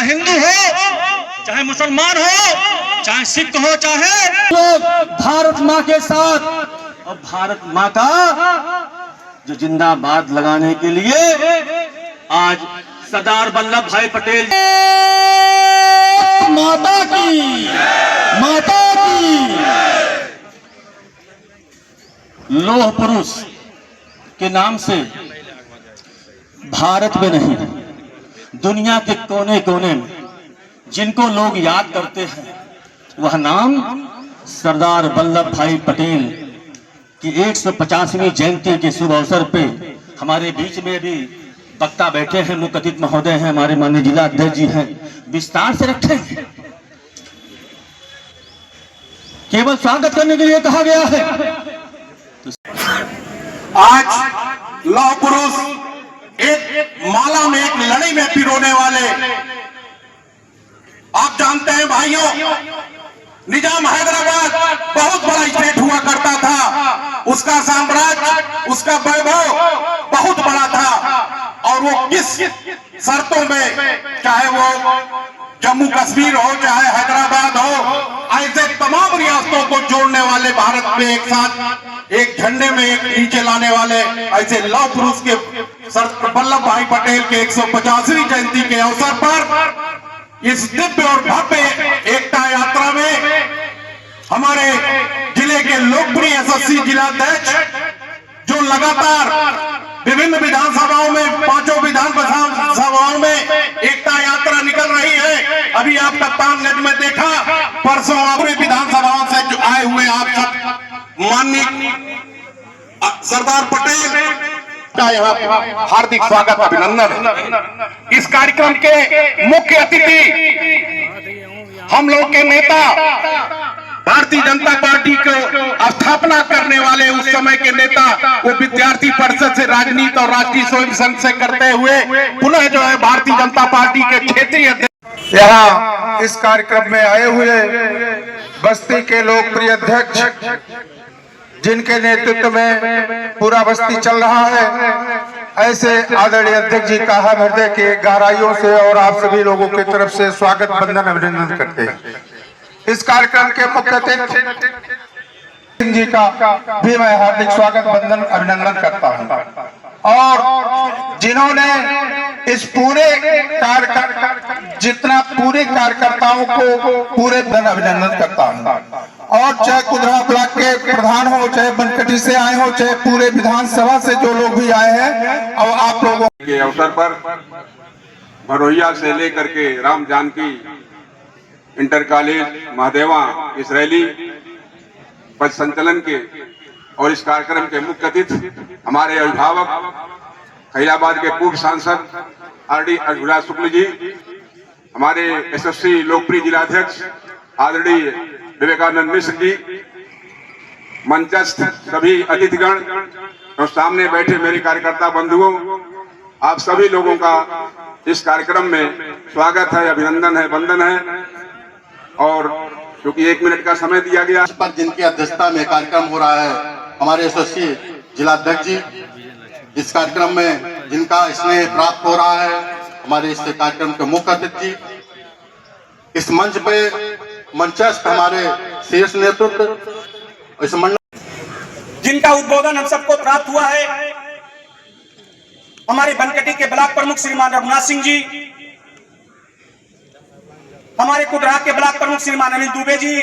हिंदू हो चाहे मुसलमान हो चाहे सिख हो चाहे लोग भारत माँ के साथ और भारत माँ का जो जिंदाबाद लगाने के लिए आज सरदार वल्लभ भाई पटेल माता की लौह पुरुष के नाम से भारत में नहीं दुनिया के कोने कोने में जिनको लोग याद करते हैं वह नाम सरदार वल्लभ भाई पटेल की 150वीं जयंती के शुभ अवसर पे हमारे बीच में भी वक्ता बैठे हैं, मुख्य अतिथि महोदय हैं, हमारे माननीय जिला अध्यक्ष जी हैं, विस्तार से रखे हैं। केवल स्वागत करने के लिए कहा गया है। आज लौह पुरुष एक माला में एक लड़ी में पिरोने वाले, आप जानते हैं भाइयों, निजाम हैदराबाद बहुत बड़ा स्टेट हुआ करता था, उसका साम्राज्य उसका वैभव बहुत बड़ा था और वो किस शर्तों में, चाहे वो जम्मू कश्मीर हो चाहे हैदराबाद हो, ऐसे तमाम रियासतों को जोड़ने वाले, भारत में एक साथ एक झंडे में एक नीचे लाने वाले ऐसे लौह पुरुष के सरदार वल्लभ भाई पटेल के 150वीं जयंती के अवसर पर इस दिव्य और भव्य एकता यात्रा में हमारे जिले के लोकप्रिय यशस्वी जिलाध्यक्ष जो लगातार विभिन्न विधानसभाओं में, पांचों विधानसभाओं में एकता यात्रा निकल रही है। अभी आप कप्तानगंज में देखा, परसों पूरे विधानसभाओं से जो आए हुए आप सब माननीय सरदार पटेल का यहाँ हार्दिक स्वागत, अभिनंदन। इस कार्यक्रम के मुख्य अतिथि हम लोग के नेता, भारतीय जनता पार्टी को स्थापना करने वाले उस समय के नेता, वो विद्यार्थी परिषद से राजनीति और राष्ट्रीय स्वयं संघ से करते हुए पुनः जो है भारतीय जनता पार्टी के क्षेत्रीय अध्यक्ष यहाँ इस कार्यक्रम में आए हुए बस्ती के लोकप्रिय अध्यक्ष जिनके नेतृत्व में पूरा बस्ती चल रहा है, ऐसे आदरणीय अध्यक्ष जी का हम हृदय के गहराइयों से और आप सभी लोगों की तरफ से स्वागत, वंदन, अभिनंदन करते हैं। इस कार्यक्रम के मुख्य अतिथि सिंह जी का भी मैं हार्दिक स्वागत, वंदन, अभिनंदन करता हूं और जिन्होंने इस पूरे जितना पूरे कार्यकर्ताओं को पूरे अभिनंदन करता हूं और चाहे कुदरा ब्लॉक के प्रधान हो, चाहे बनकटी से आए हो, चाहे पूरे विधानसभा से जो लोग भी आए हैं, और आप लोगों के अवसर पर भरोहिया से लेकर के राम जानकी इंटर कॉलेज महादेवा इसराइली पद संचलन के और इस कार्यक्रम के मुख्य अतिथि हमारे अभिभावक खैराबाद के पूर्व सांसद आरडी अभिलाष शुक्ल जी, हमारे यशस्वी लोकप्रिय जिलाध्यक्ष आदरणीय विवेकानंद मिश्र जी, मंचस्थ सभी अतिथिगण और सामने बैठे मेरे कार्यकर्ता बंधुओं, आप सभी लोगों का इस कार्यक्रम में स्वागत है, अभिनंदन है, वंदन है। और क्योंकि 1 मिनट का समय दिया गया, पर जिनकी अध्यक्षता में कार्यक्रम हो रहा है, हमारे यशस्वी जिलाध्यक्ष जी, इस कार्यक्रम में जिनका स्नेह प्राप्त हो रहा है, हमारे इस कार्यक्रम के मुख्य अतिथि, इस मंच पे मंचस्थ हमारे शीर्ष नेतृत्व, इस मंडल जिनका उद्बोधन हम सबको प्राप्त हुआ है, हमारे बनकटी के ब्लॉक प्रमुख श्रीमान रघुनाथ सिंह जी, हमारे कुदरा के ब्लॉक प्रमुख श्रीमान अनिल दुबे जी,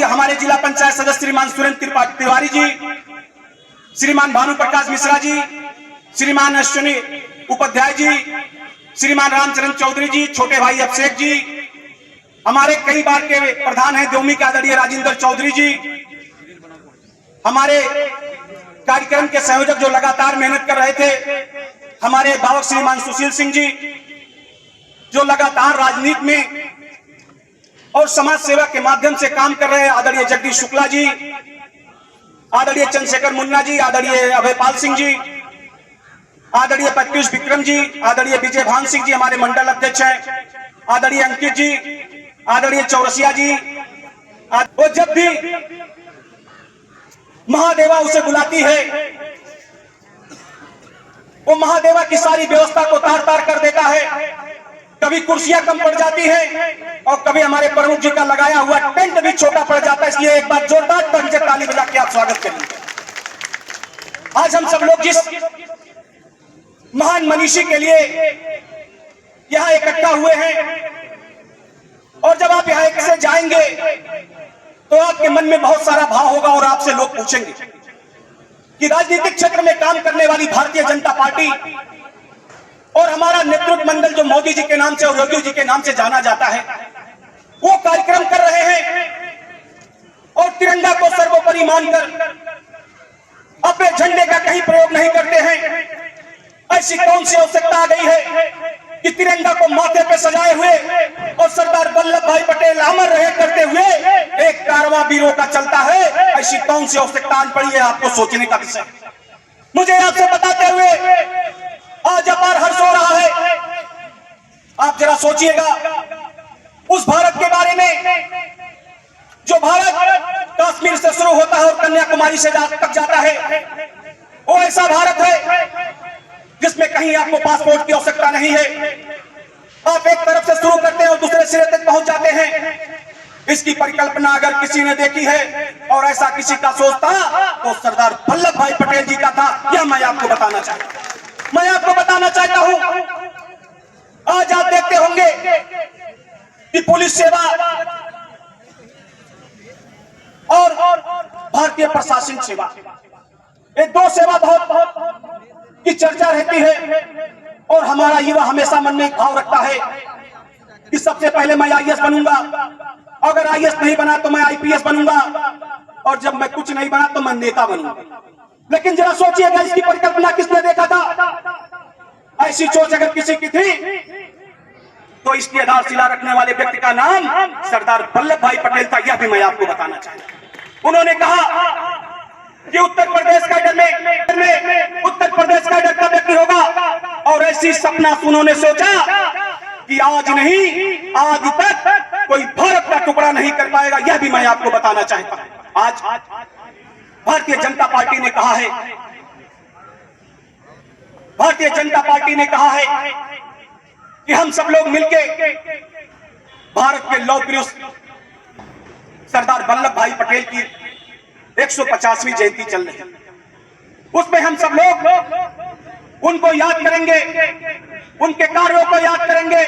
हमारे जिला पंचायत सदस्य श्रीमान सुरेंद्र तिवारी जी, श्रीमान भानु प्रकाश मिश्रा जी, श्रीमान अश्विनी उपाध्याय जी, श्रीमान रामचरण चौधरी जी, छोटे भाई अभिषेक जी, हमारे कई बार के प्रधान हैं देवमी के आदरणीय राजेंद्र चौधरी जी, हमारे कार्यक्रम के संयोजक जो लगातार मेहनत कर रहे थे, हमारे भावक श्रीमान सुशील सिंह जी, जो लगातार राजनीति में और समाज सेवा के माध्यम से काम कर रहे हैं, आदरणीय जगदीश शुक्ला जी, आदरणीय चंद्रशेखर मुन्ना जी, आदरणीय अभयपाल सिंह जी, आदरणीय प्रत्युष विक्रम जी, आदरणीय विजय भान सिंह जी हमारे मंडल अध्यक्ष हैं, आदरणीय अंकित जी, आदरणीय चौरसिया जी। वो जब भी महादेवा उसे बुलाती है, वो महादेवा की सारी व्यवस्था को तार तार कर देता है। कभी कुर्सियां कम पड़ जाती हैं और कभी हमारे प्रमुख जी का लगाया हुआ टेंट भी छोटा पड़ जाता है। इसलिए एक बार जोरदार ताली बजा के आप स्वागत करेंगे। आज हम सब लोग जिस महान मनीषी के लिए यहां इकट्ठा हुए हैं, और जब आप यहां से जाएंगे तो आपके मन में बहुत सारा भाव होगा और आपसे लोग पूछेंगे कि राजनीतिक क्षेत्र में काम करने वाली भारतीय जनता पार्टी और हमारा नेतृत्व मंडल जो मोदी जी के नाम से और योगी जी के नाम से जाना जाता है, वो कार्यक्रम कर रहे हैं और तिरंगा को सर्वोपरि मानकर अपने झंडे का कहीं प्रयोग नहीं करते हैं। ऐसी कौन सी आवश्यकता आ गई है कि तिरंगा को माथे पे सजाए हुए और सरदार वल्लभ भाई पटेल अमर रहे करते हुए एक कारवां वीरों का चलता है? ऐसी कौन सी आवश्यकता आज पड़ी है? आपको सोचने का विषय। मुझे आपसे बताते हुए आज अपार हर्ष हो रहा है। आप जरा सोचिएगा उस भारत के बारे में जो भारत कश्मीर से शुरू होता है और कन्याकुमारी से तक जाता है। वो ऐसा भारत है जिसमें कहीं आपको पासपोर्ट की आवश्यकता नहीं है। आप एक तरफ से शुरू करते हैं और दूसरे सिरे तक पहुंच जाते हैं। इसकी परिकल्पना अगर किसी ने देखी है और ऐसा किसी का सोच था तो सरदार वल्लभ भाई पटेल जी का था। यह मैं आपको बताना चाहता हूं। आज आप देखते होंगे कि पुलिस सेवा और भारतीय प्रशासनिक सेवा, ये दो सेवा बहुत की चर्चा रहती है और हमारा युवा हमेशा मन में एक भाव रखता है कि सबसे पहले मैं आईएएस बनूंगा, अगर आईएएस नहीं बना तो मैं आईपीएस बनूंगा, और जब मैं कुछ नहीं बना तो मैं नेता बनूंगा। लेकिन जरा सोचिएगा इसकी परिकल्पना किसने देखा था? ऐसी सोच अगर किसी की थी तो इसकी आधारशिला रखने वाले व्यक्ति का नाम सरदार वल्लभ भाई पटेल था। यह भी मैं आपको बताना चाहता हूं। उन्होंने कहा कि उत्तर प्रदेश का डर का व्यक्ति होगा, और ऐसी सपना उन्होंने सोचा कि आज नहीं आज तक कोई भारत का टुकड़ा नहीं कर पाएगा। यह भी मैं आपको बताना चाहता हूं। आज भारतीय जनता पार्टी ने कहा है, भारतीय जनता पार्टी ने कहा है कि हम सब लोग मिलके भारत के लौह पुरुष सरदार वल्लभ भाई पटेल की 150वीं जयंती चल रही है। उसमें हम सब लोग उनको याद करेंगे, उनके कार्यों को याद करेंगे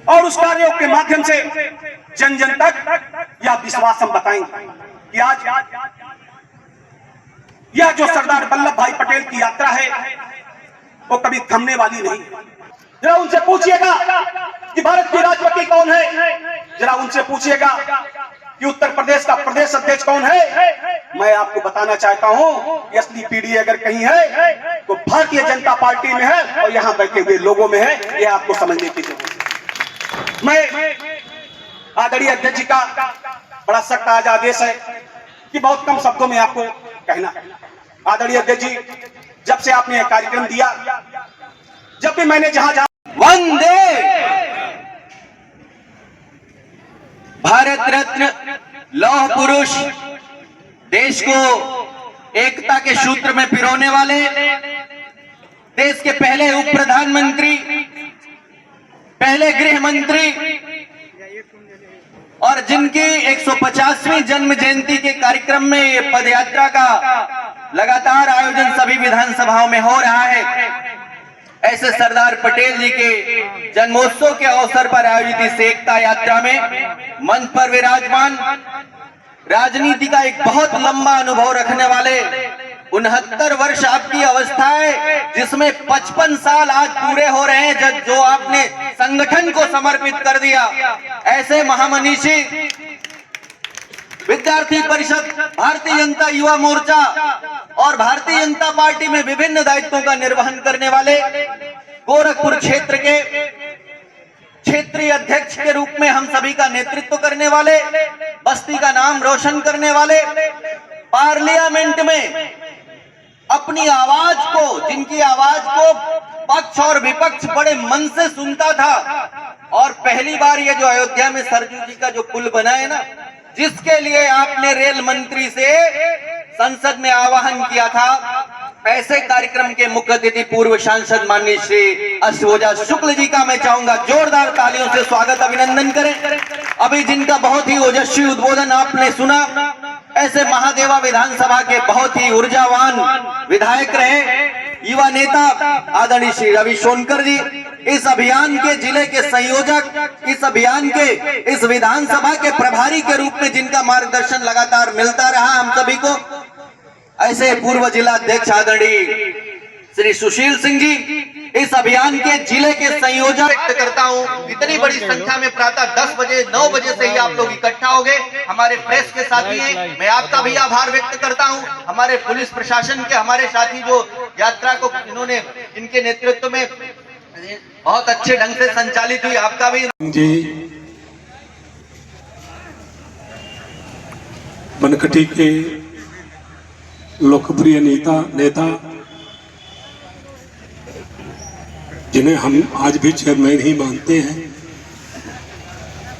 और उस कार्यों के माध्यम से जन जन तक यह विश्वास हम बताएंगे कि आज यह जो सरदार वल्लभ भाई पटेल की यात्रा है वो कभी थमने वाली नहीं। जरा उनसे पूछिएगा कि भारत की राष्ट्रपति कौन है, जरा उनसे पूछिएगा कि उत्तर प्रदेश का प्रदेश अध्यक्ष कौन है। मैं आपको बताना चाहता हूं कि असली पीढ़ी अगर कहीं है तो भारतीय जनता पार्टी में है और यहां बैठे हुए लोगों में है। यह आपको समझने की जरूरत है। मैं आदरणीय अध्यक्ष जी का बड़ा सख्त आज आदेश है कि बहुत कम शब्दों में आपको कहना है। आदरणीय अध्यक्ष जी, जब से आपने यह कार्यक्रम दिया, जब भी मैंने जहां वंदे भारत रत्न लौह पुरुष, देश को एकता के सूत्र में पिरोने वाले, देश के पहले उप प्रधानमंत्री, पहले गृह मंत्री और जिनकी 150वीं जन्म जयंती के कार्यक्रम में ये पदयात्रा का लगातार आयोजन सभी विधानसभाओं में हो रहा है, ऐसे सरदार पटेल जी के जन्मोत्सव के अवसर पर आयोजित इस एकता यात्रा में मंच पर विराजमान, राजनीति का एक बहुत लंबा अनुभव रखने वाले, 69 वर्ष आपकी अवस्था है, जिसमें 55 साल आज पूरे हो रहे हैं जो आपने संगठन को समर्पित कर दिया। ऐसे महामनीषी विद्यार्थी परिषद, भारतीय जनता युवा मोर्चा और भारतीय जनता पार्टी में विभिन्न दायित्वों का निर्वहन करने वाले, गोरखपुर क्षेत्र के क्षेत्रीय अध्यक्ष के रूप में हम सभी का नेतृत्व करने वाले, बस्ती का नाम रोशन करने वाले, पार्लियामेंट में अपनी आवाज को, जिनकी आवाज को पक्ष और विपक्ष बड़े मन से सुनता था, और पहली बार ये जो अयोध्या में सरयू जी का जो पुल बना है ना, जिसके लिए आपने रेल मंत्री से संसद में आह्वान किया था, ऐसे कार्यक्रम के मुख्य अतिथि पूर्व सांसद माननीय श्री अश्वजा शुक्ल जी का मैं चाहूंगा जोरदार तालियों से स्वागत अभिनंदन करें। अभी जिनका बहुत ही ओजस्वी उद्बोधन आपने सुना, ऐसे महादेवा विधानसभा के बहुत ही ऊर्जावान विधायक रहे, युवा नेता आदरणीय श्री रवि सोनकर जी, इस अभियान के जिले के संयोजक, इस अभियान के इस विधानसभा के प्रभारी के रूप में जिनका मार्गदर्शन लगातार मिलता रहा हम सभी को, ऐसे पूर्व जिला अध्यक्ष आदरणीय श्री सुशील सिंह जी, इस अभियान के जिले के संयोजक व्यक्त करता हूं। इतनी बड़ी संख्या में प्रातः 10 बजे 9 बजे से ही आप लोग इकट्ठा हो गए, हमारे प्रेस के साथी हैं, मैं आपका भी आभार व्यक्त करता हूं। हमारे पुलिस प्रशासन के हमारे साथी जो यात्रा को इन्होंने, इनके नेतृत्व में बहुत अच्छे ढंग से संचालित हुई, आपका भी जी। बनकटी के लोकप्रिय नेता जिन्हें हम आज भी चेयरमैन ही मानते हैं,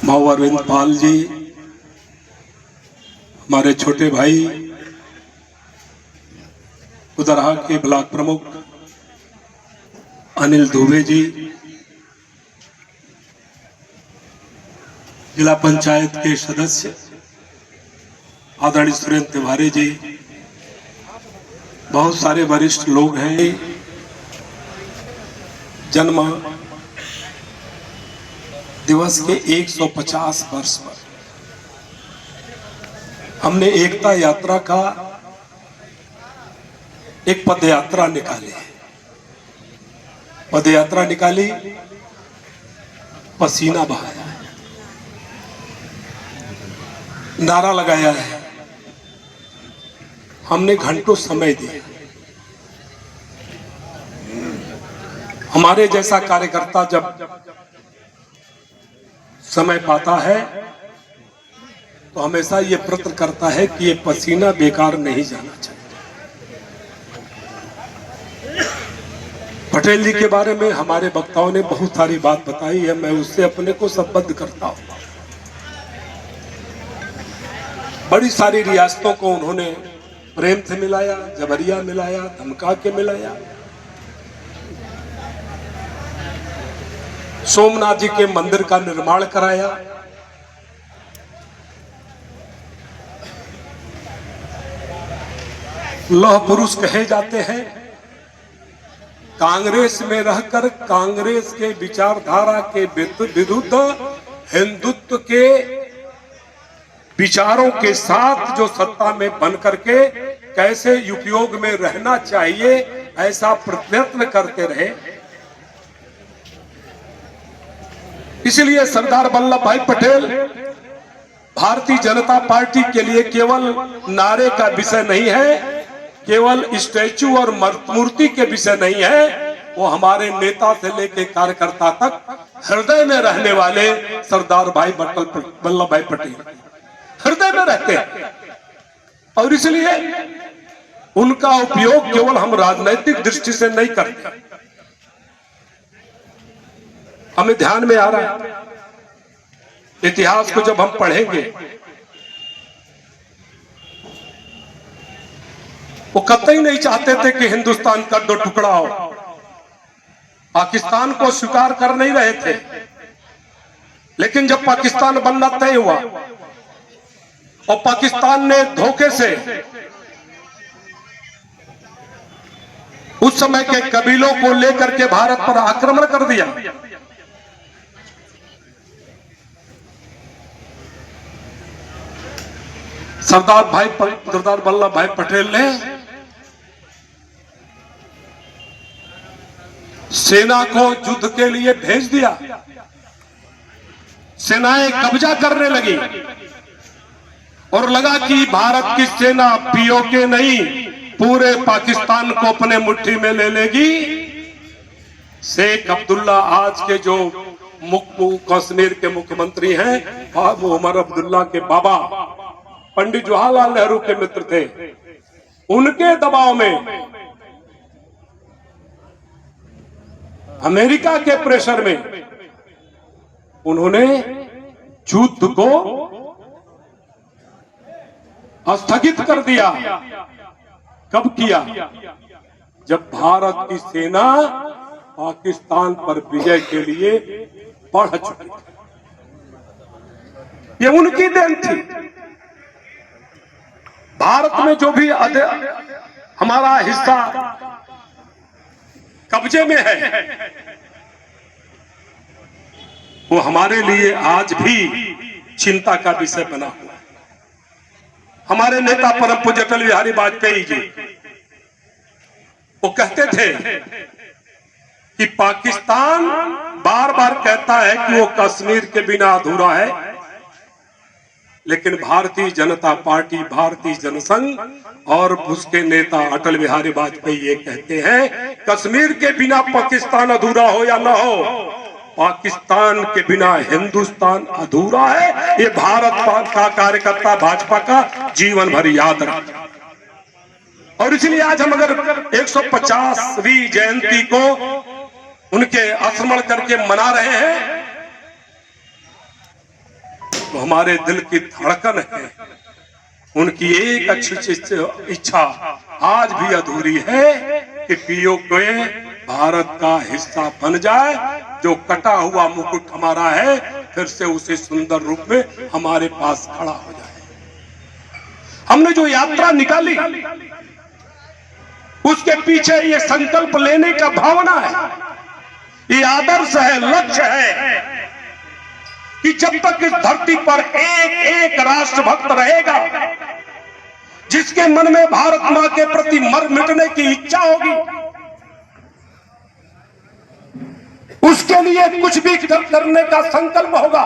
माओ अरविंद पाल जी, हमारे छोटे भाई उदरहा के ब्लॉक प्रमुख अनिल दुबे जी, जिला पंचायत के सदस्य आदरणीय सुरेंद्र तिवारी जी, बहुत सारे वरिष्ठ लोग हैं। जन्म दिवस के 150 वर्ष पर हमने एकता यात्रा का एक पदयात्रा निकाली, पदयात्रा निकाली, पसीना बहाया है, नारा लगाया है, हमने घंटों समय दिया। हमारे जैसा कार्यकर्ता जब समय पाता है तो हमेशा ये प्रयत्न करता है कि ये पसीना बेकार नहीं जाना चाहिए। पटेल जी के बारे में हमारे वक्ताओं ने बहुत सारी बात बताई है, मैं उससे अपने को संबद्ध करता हूं। बड़ी सारी रियासतों को उन्होंने प्रेम से मिलाया, जबरिया मिलाया, धमका के मिलाया। सोमनाथ जी के मंदिर का निर्माण कराया, लौह पुरुष कहे जाते हैं। कांग्रेस में रहकर कांग्रेस के विचारधारा के विरुद्ध हिंदुत्व के विचारों के साथ जो सत्ता में बन करके कैसे उपयोग में रहना चाहिए, ऐसा प्रयत्न करते रहे। इसलिए सरदार वल्लभ भाई पटेल भारतीय जनता पार्टी के लिए केवल नारे का विषय नहीं है, केवल स्टैचू और मूर्ति के विषय नहीं है, वो हमारे नेता से लेकर कार्यकर्ता तक हृदय में रहने वाले सरदार भाई वल्लभ भाई पटेल हृदय में रहते हैं। और इसलिए उनका उपयोग केवल हम राजनीतिक दृष्टि से नहीं करते, हमें ध्यान में आ रहा है। इतिहास को जब हम पढ़ेंगे, वो कतई नहीं चाहते थे कि हिंदुस्तान का दो टुकड़ा हो, पाकिस्तान को स्वीकार कर नहीं रहे थे। लेकिन जब पाकिस्तान बनना तय हुआ और पाकिस्तान ने धोखे से उस समय के कबीलों को लेकर के भारत पर आक्रमण कर दिया, सरदार वल्लभ भाई पटेल ने सेना को युद्ध के लिए भेज दिया। सेनाएं कब्जा करने लगी और लगा कि भारत की सेना पीओके नहीं पूरे पाकिस्तान को अपने मुट्ठी में ले लेगी। शेख अब्दुल्ला आज के जो कश्मीर के मुख्यमंत्री हैं, वो उमर अब्दुल्ला के बाबा पंडित जवाहरलाल नेहरू के मित्र थे। उनके दबाव में, अमेरिका के प्रेशर में उन्होंने युद्ध को स्थगित कर दिया। कब किया? जब भारत की सेना पाकिस्तान पर विजय के लिए बढ़ चुकी। ये उनकी देन थी। भारत में जो भी हमारा हिस्सा कब्जे में है, वो हमारे लिए आज भी चिंता का विषय बना हुआ है। हमारे नेता परम पूज्य अटल बिहारी वाजपेयी जी वो कहते थे कि पाकिस्तान बार बार कहता है कि वो कश्मीर के बिना अधूरा है, लेकिन भारतीय जनता पार्टी, भारतीय जनसंघ और उसके नेता अटल बिहारी वाजपेयी ये कहते हैं कश्मीर के बिना पाकिस्तान अधूरा हो या ना हो, पाकिस्तान के बिना हिंदुस्तान अधूरा है। ये भारत का कार्यकर्ता भाजपा का जीवन भर याद रखें। और इसलिए आज हम अगर 150वीं जयंती को उनके स्मरण करके मना रहे हैं, तो हमारे दिल की धड़कन है। उनकी एक अच्छी इच्छा आज भी अधूरी है कि पीओके भारत का हिस्सा बन जाए, जो कटा हुआ मुकुट हमारा है फिर से उसे सुंदर रूप में हमारे पास खड़ा हो जाए। हमने जो यात्रा निकाली उसके पीछे ये संकल्प लेने का भावना है, ये आदर्श है, लक्ष्य है कि जब तक इस धरती पर एक एक राष्ट्रभक्त रहेगा, जिसके मन में भारत मां के प्रति मर मिटने की इच्छा होगी, उसके लिए कुछ भी करने का संकल्प होगा,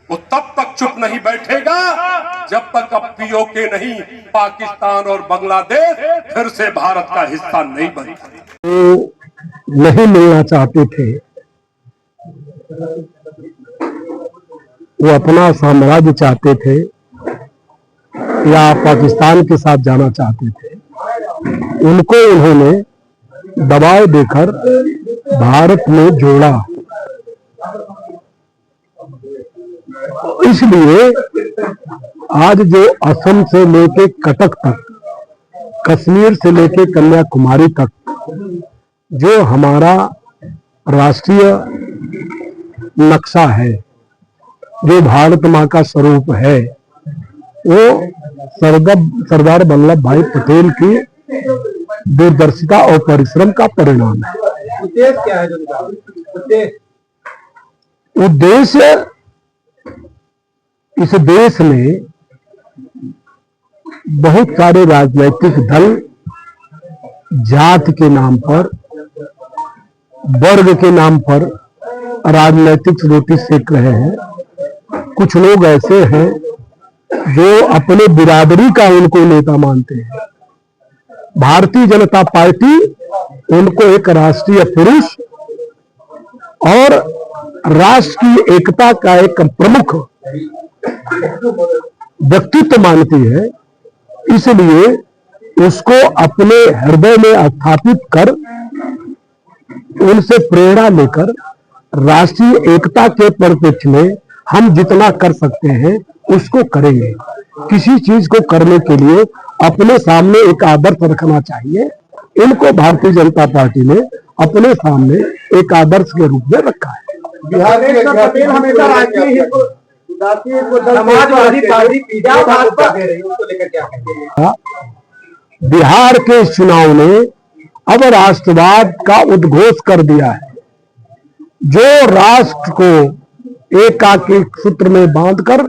वो तब तक चुप नहीं बैठेगा जब तक अब पीओके नहीं, पाकिस्तान और बांग्लादेश फिर से भारत का हिस्सा नहीं बनता। वो नहीं मिलना चाहते थे, वो अपना साम्राज्य चाहते थे या पाकिस्तान के साथ जाना चाहते थे, उनको उन्होंने दबाव देकर भारत में जोड़ा। इसलिए आज जो असम से लेके कटक तक, कश्मीर से लेके कन्याकुमारी तक जो हमारा राष्ट्रीय नक्शा है, जो भारत मां का स्वरूप है, वो सरदार वल्लभ भाई पटेल की दूरदर्शिता और परिश्रम का परिणाम है। उद्देश्य क्या है? उद्देश्य इस देश में बहुत सारे राजनीतिक दल जात के नाम पर, वर्ग के नाम पर राजनीतिक रोटी सेक रहे हैं। कुछ लोग ऐसे हैं जो अपने बिरादरी का उनको नेता मानते हैं। भारतीय जनता पार्टी उनको एक राष्ट्रीय पुरुष और राष्ट्र की एकता का एक प्रमुख व्यक्तित्व मानती है, इसलिए उसको अपने हृदय में स्थापित कर उनसे प्रेरणा लेकर राष्ट्रीय एकता के परिप्रेक्ष्य में हम जितना कर सकते हैं उसको करेंगे। किसी चीज को करने के लिए अपने सामने एक आदर्श रखना चाहिए। इनको भारतीय जनता पार्टी ने अपने सामने एक आदर्श के रूप में रखा है। बिहार के पटेल हमेशा समाजवादी पार्टी बिहार के चुनाव ने अब राष्ट्रवाद का उद्घोष कर दिया है। जो राष्ट्र को एक सूत्र में बांधकर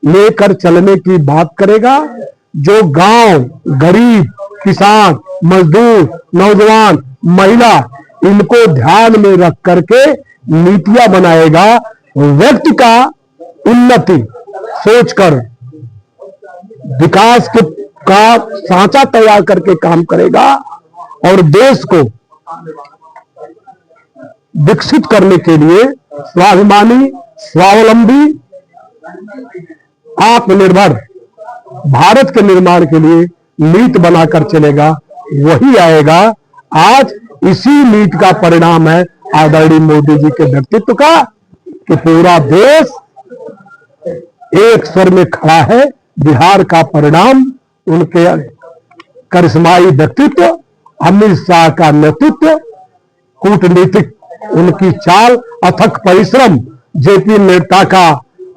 लेकर चलने की बात करेगा, जो गांव, गरीब, किसान, मजदूर, नौजवान, महिला, इनको ध्यान में रख करके नीतियां बनाएगा, व्यक्ति का उन्नति सोचकर विकास का सांचा तैयार करके काम करेगा और देश को विकसित करने के लिए स्वाभिमानी, स्वावलंबी, आत्मनिर्भर भारत के निर्माण के लिए नीति बनाकर चलेगा, वही आएगा। आज इसी नीति का परिणाम है आदरणीय मोदी जी के व्यक्तित्व का कि पूरा देश एक स्वर में खड़ा है। बिहार का परिणाम उनके करिश्माई व्यक्तित्व, अमित शाह का नेतृत्व, कूटनीतिक उनकी चाल, अथक परिश्रम, जेपी नड्डा का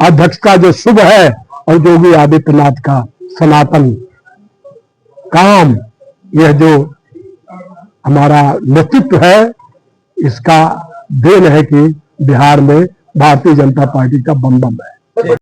अध्यक्षता जो शुभ है और योगी आदित्यनाथ का सनातन काम, यह जो हमारा नेतृत्व है, इसका देन है कि बिहार में भारतीय जनता पार्टी का बम बम है।